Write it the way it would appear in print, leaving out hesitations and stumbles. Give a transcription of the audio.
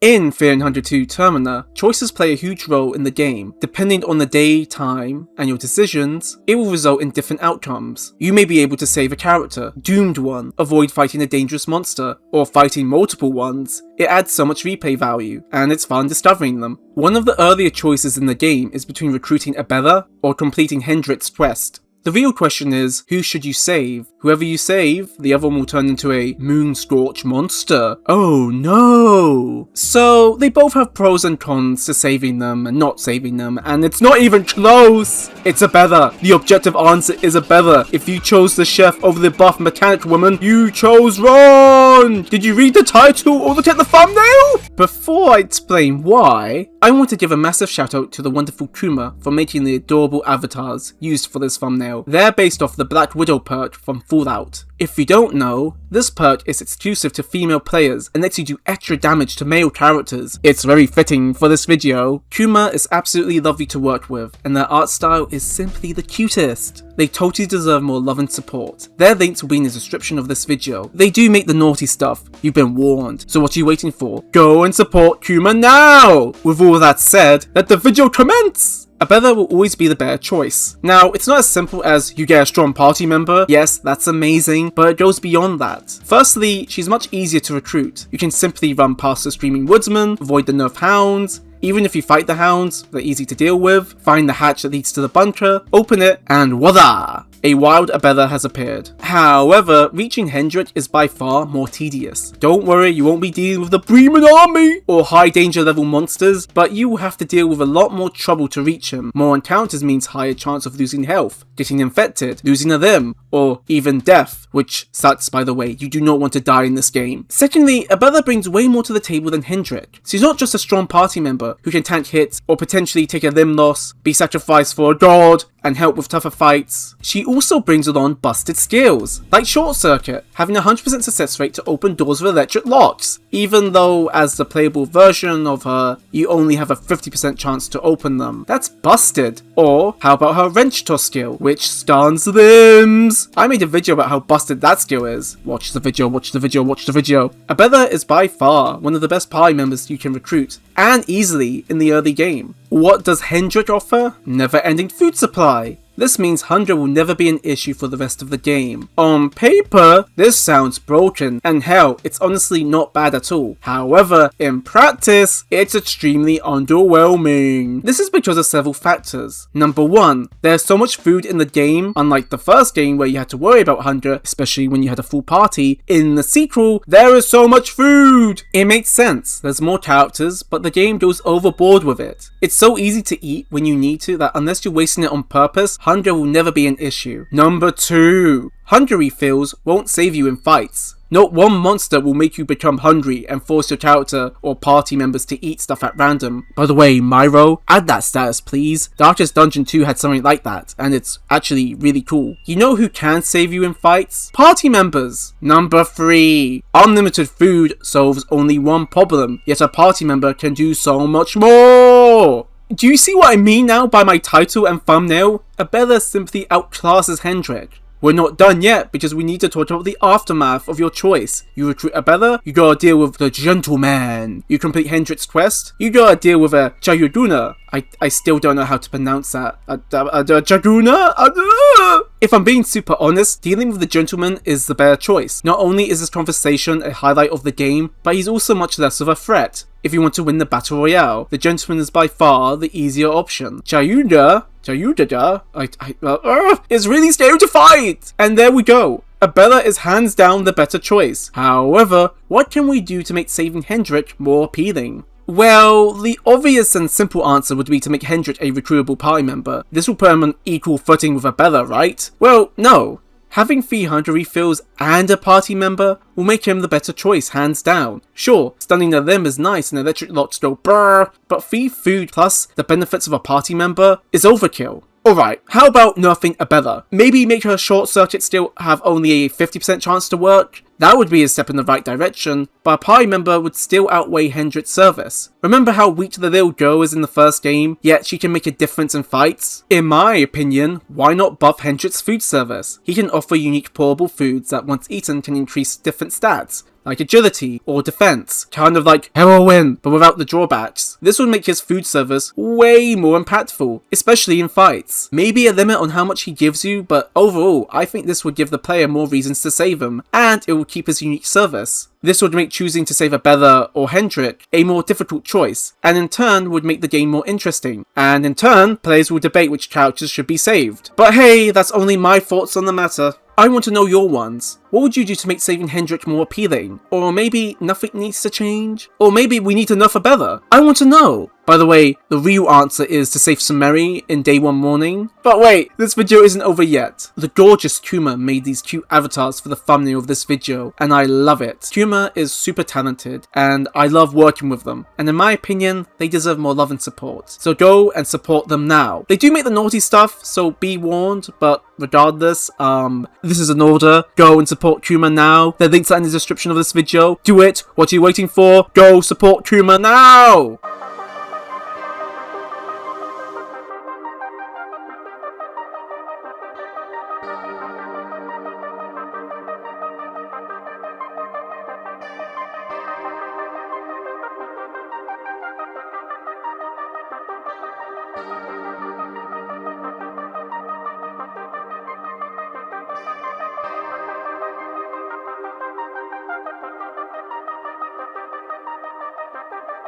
In 302 Termina, choices play a huge role in the game. Depending on the day, time, and your decisions, it will result in different outcomes. You may be able to save a character, doomed one, avoid fighting a dangerous monster, or fighting multiple ones. It adds so much replay value, and it's fun discovering them. One of the earlier choices in the game is between recruiting Abella or completing Henryk's quest. The real question is, who should you save? Whoever you save, the other one will turn into a moon-scorched monster. Oh no! So, they both have pros and cons to saving them and not saving them, and it's not even close! It's Abella. The objective answer is Abella. If you chose the chef over the buff mechanic woman, you chose wrong! Did you read the title or look at the thumbnail? Before I explain why, I want to give a massive shout out to the wonderful Kuma for making the adorable avatars used for this thumbnail. They're based off the Black Widow perk from Fallout. If you don't know, this perk is exclusive to female players and lets you do extra damage to male characters. It's very fitting for this video. Kuma is absolutely lovely to work with, and their art style is simply the cutest. They totally deserve more love and support. Their links will be in the description of this video. They do make the naughty stuff, you've been warned, so what are you waiting for? Go and support Kuma now! With all that said, let the video commence! Abella will always be the better choice. Now, it's not as simple as you get a strong party member. Yes, that's amazing, but it goes beyond that. Firstly, she's much easier to recruit. You can simply run past the Screaming Woodsman, avoid the nerf hounds. Even if you fight the hounds, they're easy to deal with. Find the hatch that leads to the bunker, open it, and voila! A wild Abella has appeared. However, reaching Henryk is by far more tedious. Don't worry, you won't be dealing with the Bremen army or high danger level monsters, but you will have to deal with a lot more trouble to reach him. More encounters means higher chance of losing health, getting infected, losing a limb, or even death, which sucks by the way, you do not want to die in this game. Secondly, Abella brings way more to the table than Henryk. She's not just a strong party member who can tank hits or potentially take a limb loss, be sacrificed for a god, and help with tougher fights. She also brings along busted skills, like Short Circuit, having a 100% success rate to open doors with electric locks, even though as the playable version of her, you only have a 50% chance to open them. That's busted. Or, how about her Wrench Toss skill, which stuns limbs? I made a video about how busted that skill is. Watch the video, watch the video, watch the video. Abella is by far one of the best party members you can recruit, and easily in the early game. What does Henryk offer? Never-ending food supply. This means hunger will never be an issue for the rest of the game. On paper, this sounds broken, and hell, it's honestly not bad at all. However, in practice, it's extremely underwhelming. This is because of several factors. Number 1, there's so much food in the game, unlike the first game where you had to worry about hunger, especially when you had a full party. In the sequel, there is so much food! It makes sense, there's more characters, but the game goes overboard with it. It's so easy to eat when you need to that unless you're wasting it on purpose, hunger will never be an issue. Number 2, hunger refills won't save you in fights. Not one monster will make you become hungry and force your character or party members to eat stuff at random. By the way, Myro, add that status please. Darkest Dungeon 2 had something like that, and it's actually really cool. You know who can save you in fights? Party members! Number 3, unlimited food solves only one problem, yet a party member can do so much more! Do you see what I mean now by my title and thumbnail? Abella simply outclasses Henryk. We're not done yet because we need to talk about the aftermath of your choice. You recruit Abella, you gotta deal with the gentleman. You complete Henryk's quest, you gotta deal with a Jayuduna. I still don't know how to pronounce that. Jaguna? If I'm being super honest, dealing with the gentleman is the better choice. Not only is this conversation a highlight of the game, but he's also much less of a threat. If you want to win the battle royale, the gentleman is by far the easier option. Jayuda is really scary to fight! And there we go. Abella is hands down the better choice. However, what can we do to make saving Henryk more appealing? Well, the obvious and simple answer would be to make Henryk a recruitable party member. This will put him on equal footing with Abella, right? Well, no. Having 3 hunger refills and a party member will make him the better choice, hands down. Sure, stunning a limb is nice and electric locks go brrr, but free food plus the benefits of a party member is overkill. Alright, how about nerfing Abella? Maybe make her Short Circuit still have only a 50% chance to work? That would be a step in the right direction, but a party member would still outweigh Henryk's service. Remember how weak the little girl is in the first game, yet she can make a difference in fights? In my opinion, why not buff Henryk's food service? He can offer unique pourable foods that once eaten can increase different stats. like agility or defense, kind of like heroin, but without the drawbacks. This would make his food service way more impactful, especially in fights. Maybe a limit on how much he gives you, but overall, I think this would give the player more reasons to save him, and it would keep his unique service. This would make choosing to save Abella or Henryk a more difficult choice, and in turn would make the game more interesting. And in turn, players will debate which characters should be saved. But hey, that's only my thoughts on the matter. I want to know your ones. What would you do to make saving Henryk more appealing? Or maybe nothing needs to change? Or maybe we need to nerf Abella? I want to know! By the way, the real answer is to save Sameri in day 1 morning. But wait, this video isn't over yet. The gorgeous Kuma made these cute avatars for the thumbnail of this video, and I love it. Kuma is super talented, and I love working with them. And in my opinion, they deserve more love and support. So go and support them now. They do make the naughty stuff, so be warned, but regardless, this is an order. Go and support Kuma now. The links are in the description of this video. Do it. What are you waiting for? Go support Kuma now!